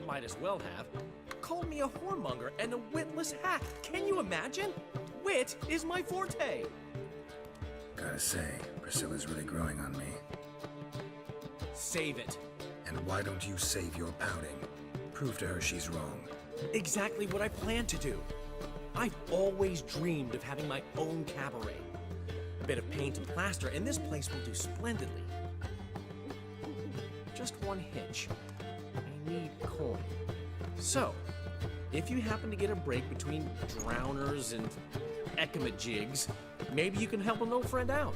might as well have, called me a whoremonger and a witless hack. Can you imagine? Wit is my forte. Gotta say, Priscilla's really growing on me. Save it. And why don't you save your pouting? Prove to her she's wrong. Exactly what I plan to do. I've always dreamed of having my own cabaret. A bit of paint and plaster, and this place will do splendidly. Just one hitch. I need coin. So, if you happen to get a break between drowners and ecamajigs, maybe you can help an old friend out.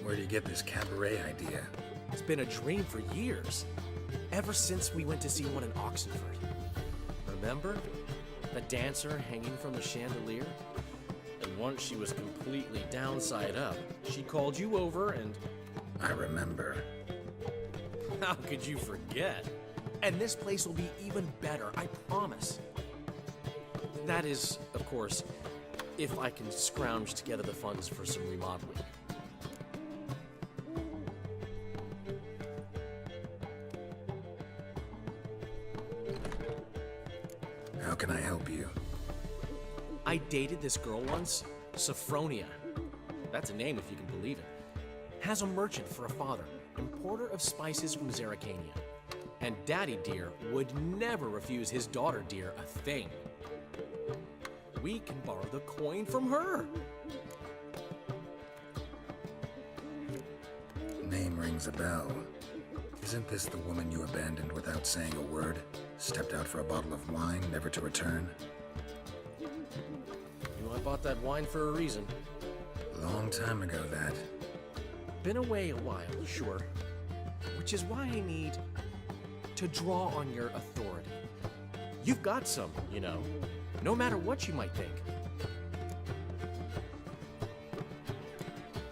Where do you get this cabaret idea? It's been a dream for years. Ever since we went to see one in Oxenford. Remember? The dancer hanging from the chandelier? And once she was completely downside up, she called you over and... I remember. How could you forget? And this place will be even better, I promise. That is, of course, if I can scrounge together the funds for some remodeling. How can I help you? I dated this girl once, Sophronia. That's a name if you can believe it. Has a merchant for a father, importer of spices from Zerrikania. And Daddy Dear would never refuse his daughter Dear a thing. We can borrow the coin from her. Name rings a bell. Isn't this the woman you abandoned without saying a word? Stepped out for a bottle of wine, never to return? You know, I bought that wine for a reason. Long time ago, that. Been away a while, sure. Which is why I need to draw on your authority. You've got some, you know, no matter what you might think.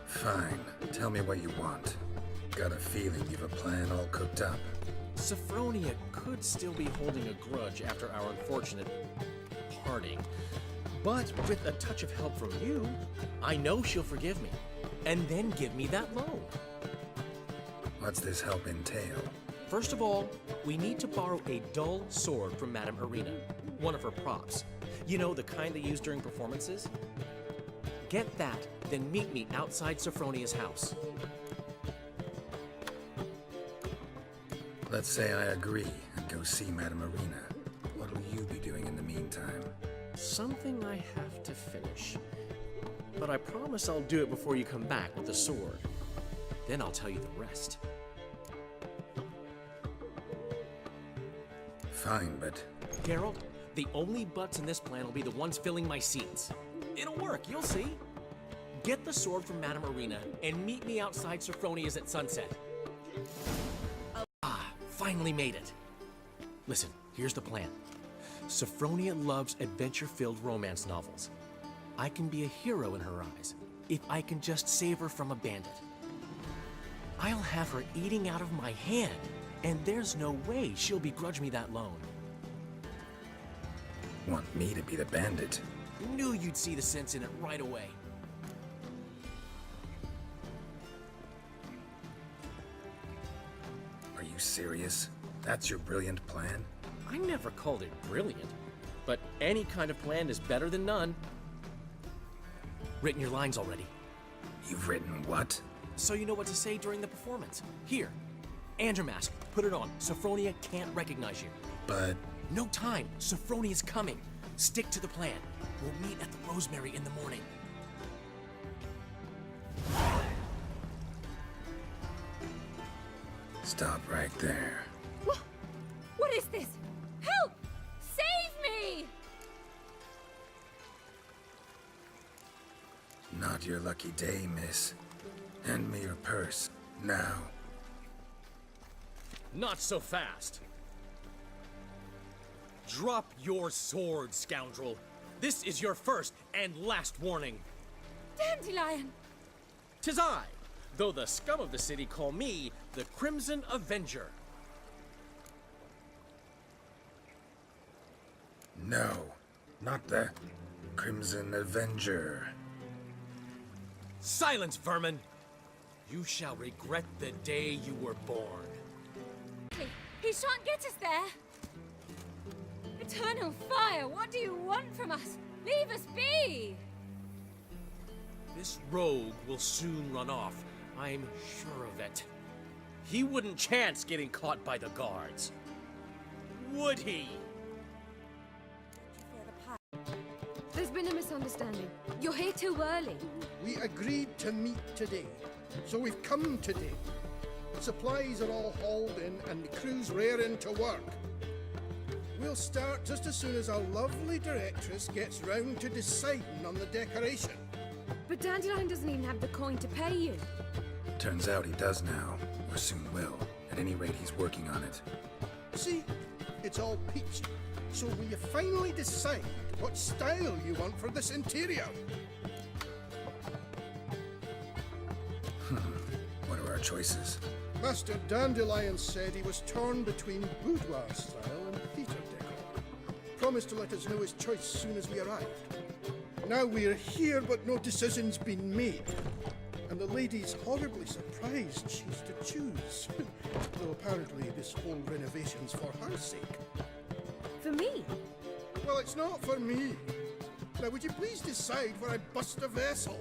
Fine. Tell me what you want. Got a feeling you've a plan all cooked up. Sophronia could still be holding a grudge after our unfortunate parting. But with a touch of help from you, I know she'll forgive me. And then give me that loan. What's this help entail? First of all, we need to borrow a dull sword from Madame Irina, one of her props. You know, the kind they use during performances? Get that, then meet me outside Sophronia's house. Let's say I agree and go see Madame Irina. What'll you be doing in the meantime? Something I have to finish. But I promise I'll do it before you come back with the sword. Then I'll tell you the rest. Fine, but... Geralt, the only butts in this plan will be the ones filling my seats. It'll work, you'll see. Get the sword from Madame Irina and meet me outside Sophronia's at sunset. Ah, finally made it. Listen, here's the plan. Sophronia loves adventure-filled romance novels. I can be a hero in her eyes if I can just save her from a bandit. I'll have her eating out of my hand, and there's no way she'll begrudge me that loan. Want me to be the bandit? Knew you'd see the sense in it right away. Are you serious? That's your brilliant plan? I never called it brilliant, but any kind of plan is better than none. Written your lines already. You've written what? So you know what to say during the performance. Here, and your mask. Put it on. Sophronia can't recognize you. But... No time. Sophronia's coming. Stick to the plan. We'll meet at the Rosemary in the morning. Stop right there. What is this? Help! Save me! Not your lucky day, miss. Hand me your purse, now. Not so fast. Drop your sword, scoundrel. This is your first and last warning. Dandelion! 'Tis I, though the scum of the city call me the Crimson Avenger. No, not the Crimson Avenger. Silence, vermin! You shall regret the day you were born. He shan't get us there! Eternal fire, what do you want from us? Leave us be! This rogue will soon run off. I'm sure of it. He wouldn't chance getting caught by the guards. Would he? There's been a misunderstanding. You're here too early. We agreed to meet today, so we've come today. The supplies are all hauled in and the crew's raring to work. We'll start just as soon as our lovely directress gets round to deciding on the decoration. But Dandelion doesn't even have the coin to pay you. Turns out he does now, or soon will. At any rate, he's working on it. See, it's all peachy. So will you finally decide what style you want for this interior? What are our choices? Master Dandelion said he was torn between boudoir style and theatre decor. Promised to let us know his choice as soon as we arrived. Now we're here, but no decision's been made. And the lady's horribly surprised she's to choose. Though apparently this whole renovation's for her sake. For me? Well, it's not for me. Now, would you please decide where I bust a vessel?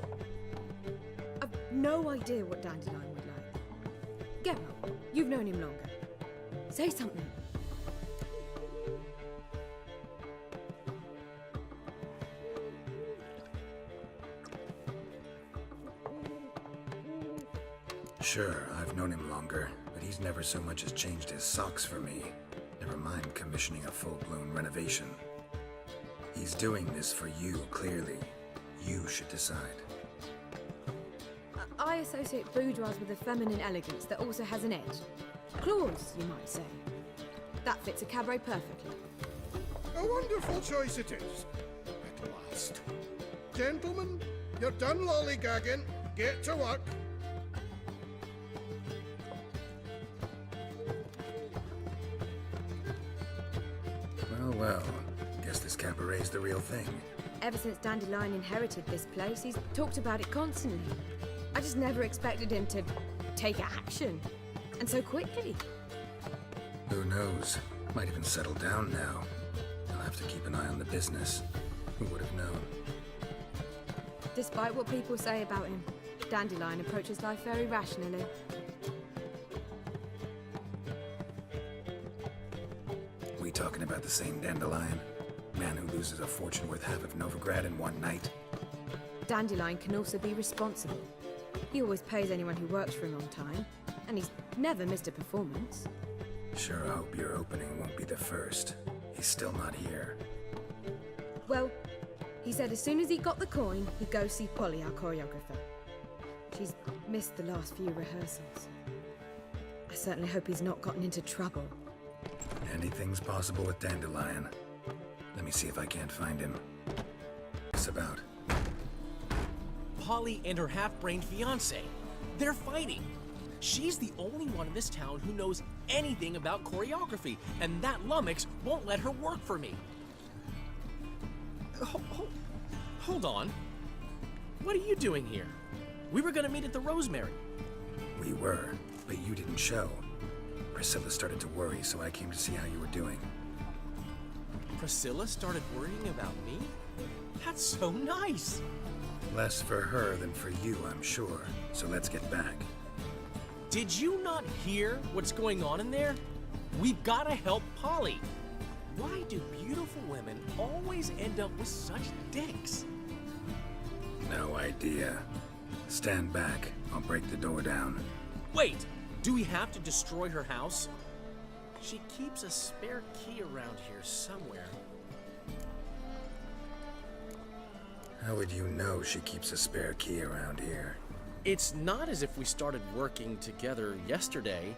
I've no idea what Dandelion would like. Geralt, you've known him longer. Say something. Sure, I've known him longer, but he's never so much as changed his socks for me. Never mind commissioning a full-blown renovation. He's doing this for you, clearly. You should decide. I associate boudoirs with a feminine elegance that also has an edge. Claws, you might say. That fits a cabaret perfectly. A wonderful choice it is. At last. Gentlemen, you're done lollygagging. Get to work. Well, guess this cabaret's the real thing. Ever since Dandelion inherited this place, he's talked about it constantly. I just never expected him to take action. And so quickly. Who knows? Might even settle down now. I'll have to keep an eye on the business. Who would have known? Despite what people say about him, Dandelion approaches life very rationally. We talking about the same Dandelion? Man who loses a fortune worth half of Novigrad in one night? Dandelion can also be responsible. He always pays anyone who works for him on time, and he's never missed a performance. Sure hope your opening won't be the first. He's still not here. Well, he said as soon as he got the coin, he'd go see Polly, our choreographer. She's missed the last few rehearsals. I certainly hope he's not gotten into trouble. Anything's possible with Dandelion. Let me see if I can't find him. What's about? Polly and her half-brained fiancé. They're fighting. She's the only one in this town who knows anything about choreography, and that lummox won't let her work for me. Hold on. What are you doing here? We were gonna meet at the Rosemary. We were, but you didn't show. Priscilla started to worry, so I came to see how you were doing. Priscilla started worrying about me? That's so nice. Less for her than for you, I'm sure. So let's get back. Did you not hear what's going on in there? We've gotta help Polly. Why do beautiful women always end up with such dicks? No idea. Stand back. I'll break the door down. Wait, do we have to destroy her house? She keeps a spare key around here somewhere. How would you know she keeps a spare key around here? It's not as if we started working together yesterday.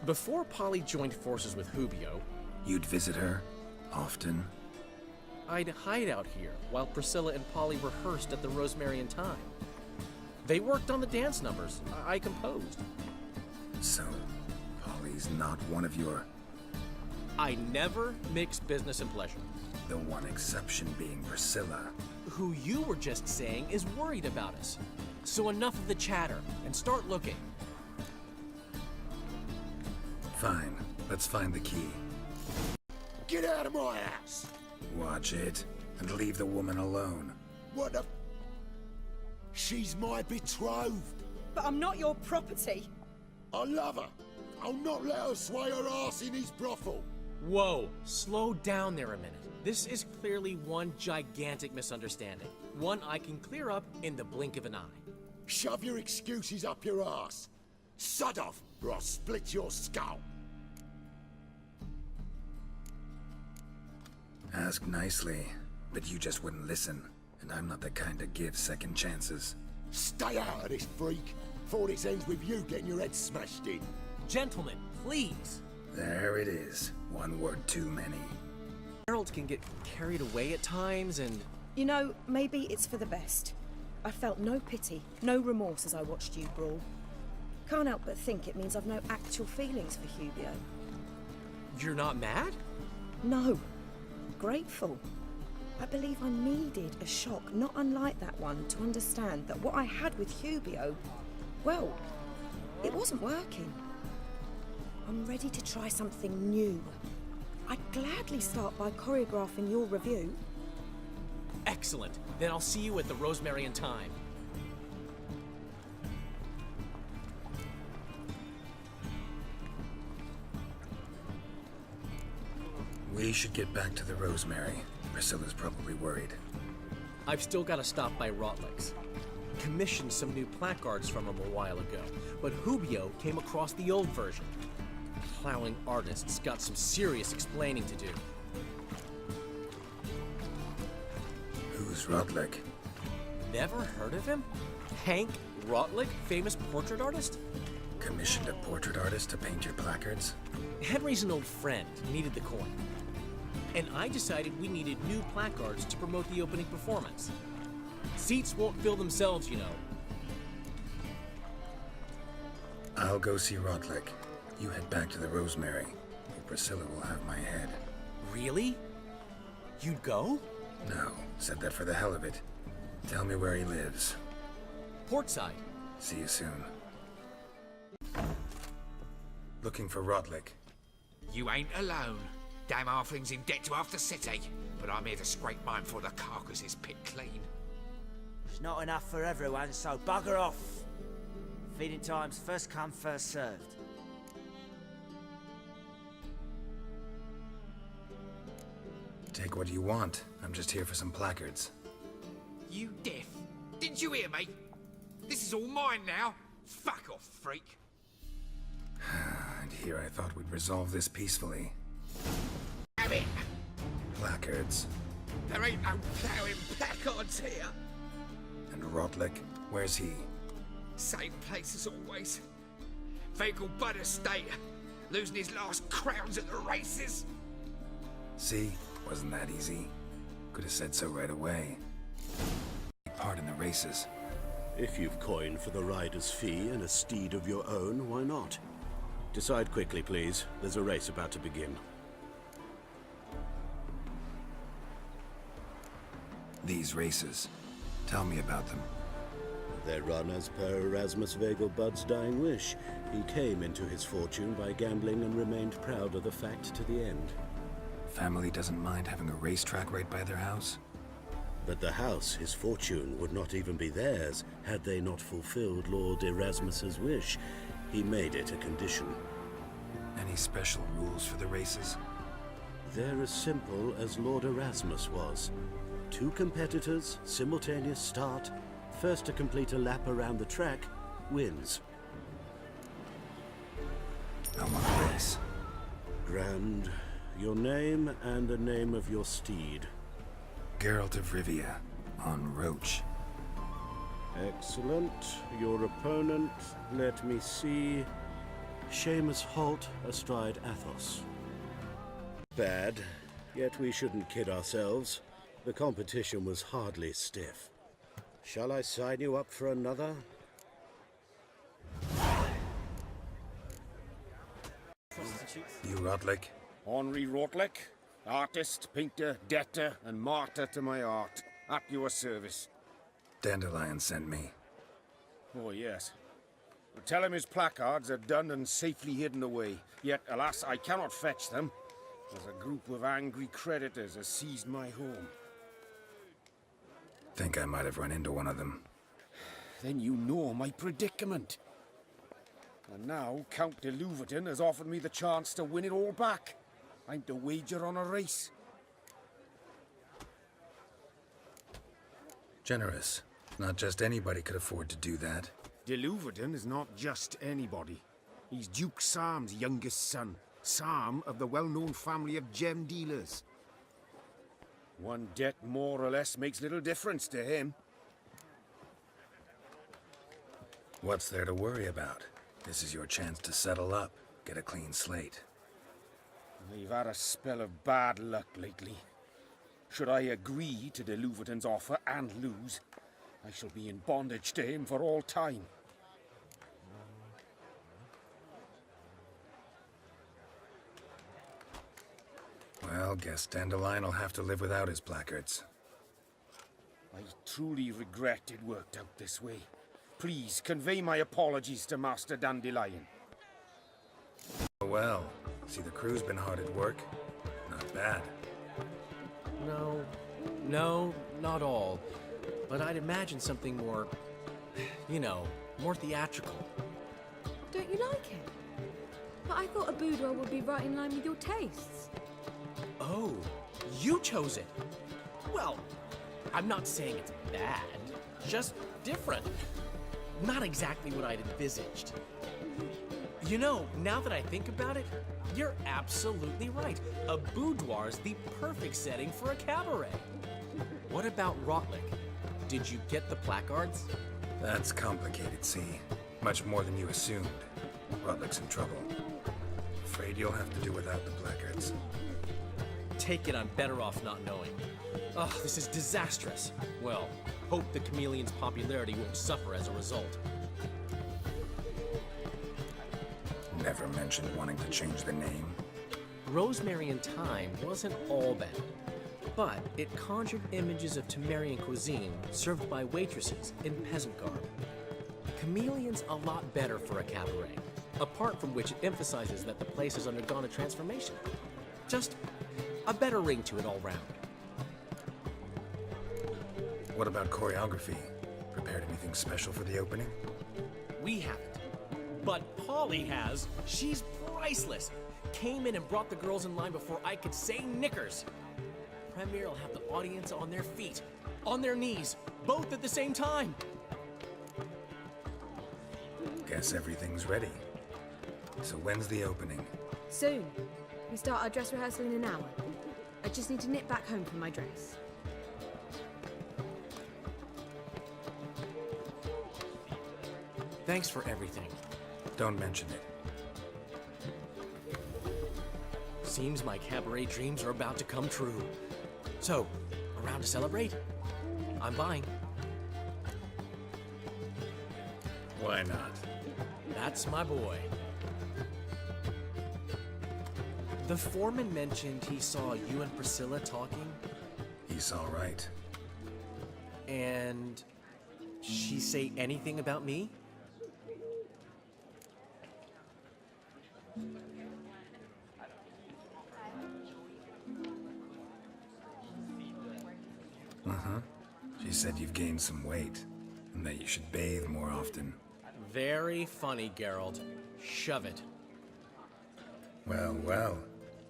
Before Polly joined forces with Hubio, You'd visit her? Often? I'd hide out here while Priscilla and Polly rehearsed at the Rosemary in time. They worked on the dance numbers I composed. So, Polly's not one of your... I never mix business and pleasure. The one exception being Priscilla. Who you were just saying is worried about us. So enough of the chatter, and start looking. Fine. Let's find the key. Get out of my house! Watch it, and leave the woman alone. What the... She's my betrothed. But I'm not your property. I love her. I'll not let her sway her ass in his brothel. Whoa, slow down there a minute. This is clearly one gigantic misunderstanding. One I can clear up in the blink of an eye. Shove your excuses up your ass. Sod off, or I'll split your skull. Ask nicely, but you just wouldn't listen. And I'm not the kind to give second chances. Stay out of this, freak, before this ends with you getting your head smashed in. Gentlemen, please. There it is. One word too many. Geralt can get carried away at times, and... You know, maybe it's for the best. I felt no pity, no remorse as I watched you brawl. Can't help but think it means I've no actual feelings for Hubio. You're not mad? No. Grateful. I believe I needed a shock not unlike that one to understand that what I had with Hubio, well, it wasn't working. I'm ready to try something new. I'd gladly start by choreographing your review. Excellent. Then I'll see you at the Rosemary and Thyme. We should get back to the Rosemary. Priscilla's probably worried. I've still got to stop by Rotlick's. Commissioned some new placards from him a while ago, but Hubio came across the old version. Plowing artists got some serious explaining to do. Who's Rotlick? Never heard of him? Hank Rotlick, famous portrait artist? Commissioned a portrait artist to paint your placards? Henry's an old friend, needed the coin. And I decided we needed new placards to promote the opening performance. Seats won't fill themselves, you know. I'll go see Rotlick. You head back to the Rosemary, or Priscilla will have my head. Really? You'd go? No, said that for the hell of it. Tell me where he lives. Portside. See you soon. Looking for Rotlick. You ain't alone. Damn halfling's in debt to half the city, but I'm here to scrape mine for the carcass is pit clean. It's not enough for everyone, so bugger off. Feeding time's first come, first served. Take what you want. I'm just here for some placards. You deaf? Didn't you hear me? This is all mine now. Fuck off, freak. And here I thought we'd resolve this peacefully. Have it! Placards. There ain't no ploughing placards here. And Rotlick, where's he? Same place as always. Vehicle Bud Estate. Losing his last crowns at the races. See? Wasn't that easy? Could have said so right away. Take part in the races. If you've coin for the rider's fee and a steed of your own, why not? Decide quickly, please. There's a race about to begin. These races. Tell me about them. They run as per Erasmus Vegelbud's dying wish. He came into his fortune by gambling and remained proud of the fact to the end. Family doesn't mind having a racetrack right by their house? But the house, his fortune, would not even be theirs had they not fulfilled Lord Erasmus's wish. He made it a condition. Any special rules for the races? They're as simple as Lord Erasmus was. 2 competitors, simultaneous start. First to complete a lap around the track wins. I want a race. Grand. Your name and the name of your steed. Geralt of Rivia, on Roach. Excellent. Your opponent, let me see. Seamus Holt astride Athos. Bad, yet we shouldn't kid ourselves. The competition was hardly stiff. Shall I sign you up for another? You Rotlick? Henri Rotlick, artist, painter, debtor, and martyr to my art. At your service. Dandelion sent me. Oh, yes. Tell him his placards are done and safely hidden away. Yet, alas, I cannot fetch them, as a group of angry creditors has seized my home. Think I might have run into one of them. Then you know my predicament. And now Count de Louverton has offered me the chance to win it all back. I'm to wager on a race. Generous. Not just anybody could afford to do that. De Louverton is not just anybody. He's Duke Sam's youngest son. Sam of the well-known family of gem dealers. One debt more or less makes little difference to him. What's there to worry about? This is your chance to settle up, get a clean slate. They've had a spell of bad luck lately. Should I agree to de Louverton's offer and lose, I shall be in bondage to him for all time. Well, guess Dandelion will have to live without his placards. I truly regret it worked out this way. Please convey my apologies to Master Dandelion. Well, see, the crew's been hard at work. Not bad. No, not all. But I'd imagine something more, you know, more theatrical. Don't you like it? But I thought a boudoir would be right in line with your tastes. Oh, you chose it. Well, I'm not saying it's bad, just different. Not exactly what I'd envisaged. You know, now that I think about it, you're absolutely right. A boudoir's the perfect setting for a cabaret. What about Rotlick? Did you get the placards? That's complicated, see. Much more than you assumed. Rotlick's in trouble. Afraid you'll have to do without the placards. Take it I'm better off not knowing. Oh, this is disastrous. Well, hope the chameleon's popularity won't suffer as a result. Never mentioned wanting to change the name. Rosemary and Thyme wasn't all bad, but it conjured images of Temerian cuisine served by waitresses in peasant garb. Chameleon's a lot better for a cabaret, apart from which it emphasizes that the place has undergone a transformation. Just a better ring to it all round. What about choreography? Prepared anything special for the opening? We haven't. But Polly has. She's priceless. Came in and brought the girls in line before I could say knickers. Premier will have the audience on their feet, on their knees, both at the same time. Guess everything's ready. So when's the opening? Soon. We start our dress rehearsal in an hour. I just need to nip back home for my dress. Thanks for everything. Don't mention it. Seems my cabaret dreams are about to come true. So, around to celebrate? I'm buying. Why not? That's my boy. The foreman mentioned he saw you and Priscilla talking. He's all right. And she say anything about me? She said you've gained some weight, and that you should bathe more often. Very funny, Geralt. Shove it. Well, well.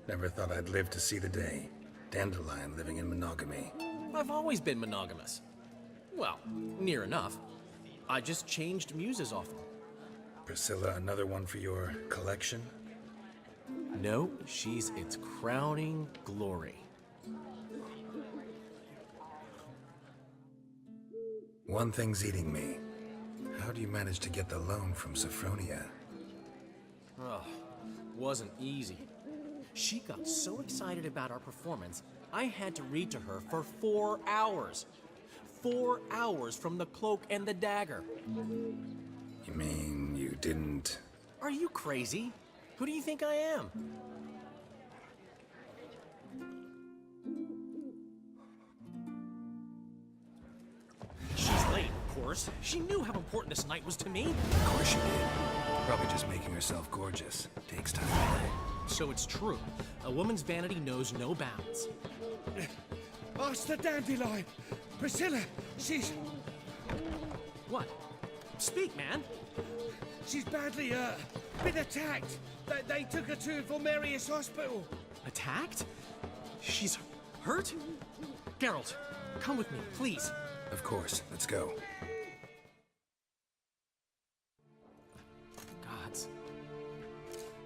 Never thought I'd live to see the day. Dandelion living in monogamy. I've always been monogamous. Well, near enough. I just changed muses often. Priscilla, another one for your collection? No, she's its crowning glory. One thing's eating me. How do you manage to get the loan from Sophronia? Oh, wasn't easy. She got so excited about our performance, I had to read to her for 4 hours. 4 hours from the cloak and the dagger. You mean you didn't... Are you crazy? Who do you think I am? She's late, of course. course. She knew how important this night was to me. Of course she did. Probably just making herself gorgeous. Takes time. So it's true. A woman's vanity knows no bounds. Ask the dandelion. Priscilla, she's What? Speak, man. she's badly been attacked. They took her to Vmars Hospital. Attacked? She's hurt? Geralt, come with me, please. Of course. Let's go. Gods.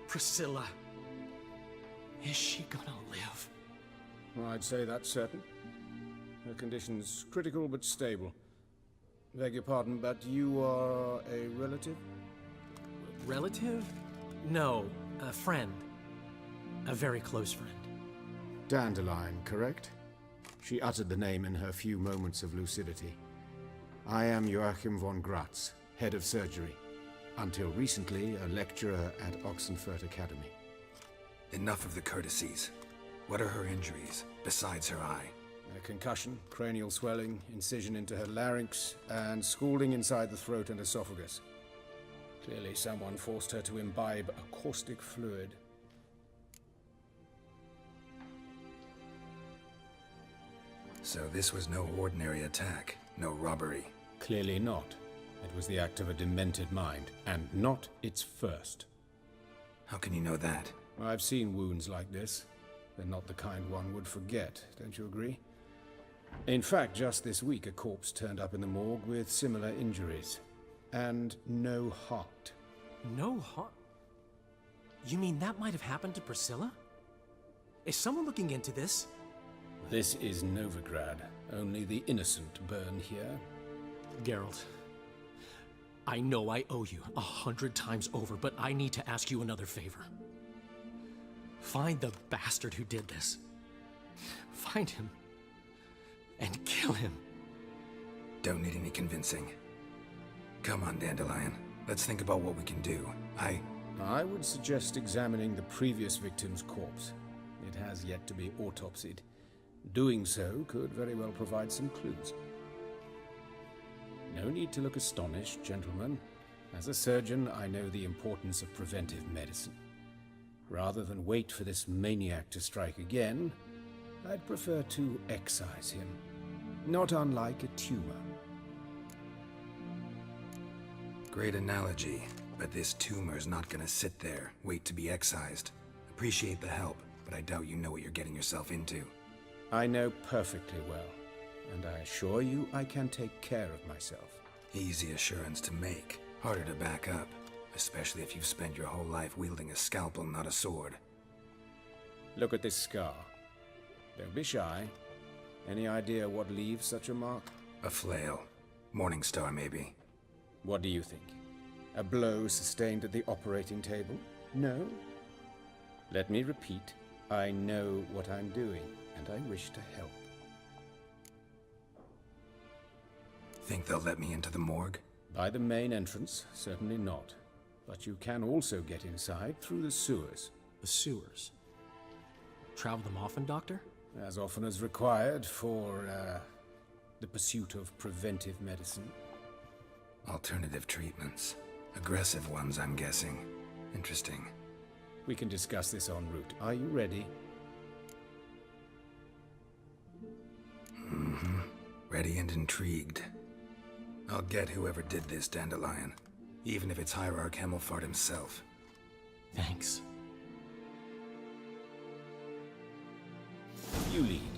Priscilla. Is she gonna live? I'd say that's certain. Her condition's critical but stable. Beg your pardon, but you are a relative? Relative? No, a friend. A very close friend. Dandelion, correct? She uttered the name in her few moments of lucidity. I am Joachim von Gratz, head of surgery. Until recently, a lecturer at Oxenfurt Academy. Enough of the courtesies. What are her injuries, besides her eye? A concussion, cranial swelling, incision into her larynx, and scalding inside the throat and esophagus. Clearly someone forced her to imbibe a caustic fluid. So this was no ordinary attack, no robbery. Clearly not. It was the act of a demented mind, and not its first. How can you know that? I've seen wounds like this. They're not the kind one would forget, don't you agree? In fact, just this week a corpse turned up in the morgue with similar injuries. And no heart. No heart? You mean that might have happened to Priscilla? Is someone looking into this? This is Novigrad. Only the innocent burn here. Geralt, I know I owe you 100 times over, but I need to ask you another favor. Find the bastard who did this. Find him. And kill him. Don't need any convincing. Come on, Dandelion. Let's think about what we can do. I would suggest examining the previous victim's corpse. It has yet to be autopsied. Doing so could very well provide some clues. No need to look astonished, gentlemen. As a surgeon, I know the importance of preventive medicine. Rather than wait for this maniac to strike again, I'd prefer to excise him. Not unlike a tumor. Great analogy, but this tumor's not gonna sit there, wait to be excised. Appreciate the help, but I doubt you know what you're getting yourself into. I know perfectly well, and I assure you I can take care of myself. Easy assurance to make, harder to back up, especially if you've spent your whole life wielding a scalpel, not a sword. Look at this scar. Don't be shy. Any idea what leaves such a mark? A flail. Morningstar, maybe. What do you think? A blow sustained at the operating table? No? Let me repeat. I know what I'm doing, and I wish to help. Think they'll let me into the morgue? By the main entrance, certainly not. But you can also get inside through the sewers. The sewers? Travel them often, Doctor? As often as required for, the pursuit of preventive medicine. Alternative treatments. Aggressive ones, I'm guessing. Interesting. We can discuss this en route. Are you ready? Mm-hmm. Ready and intrigued. I'll get whoever did this, Dandelion. Even if it's Hierarch Hemmelfart himself. Thanks. You lead.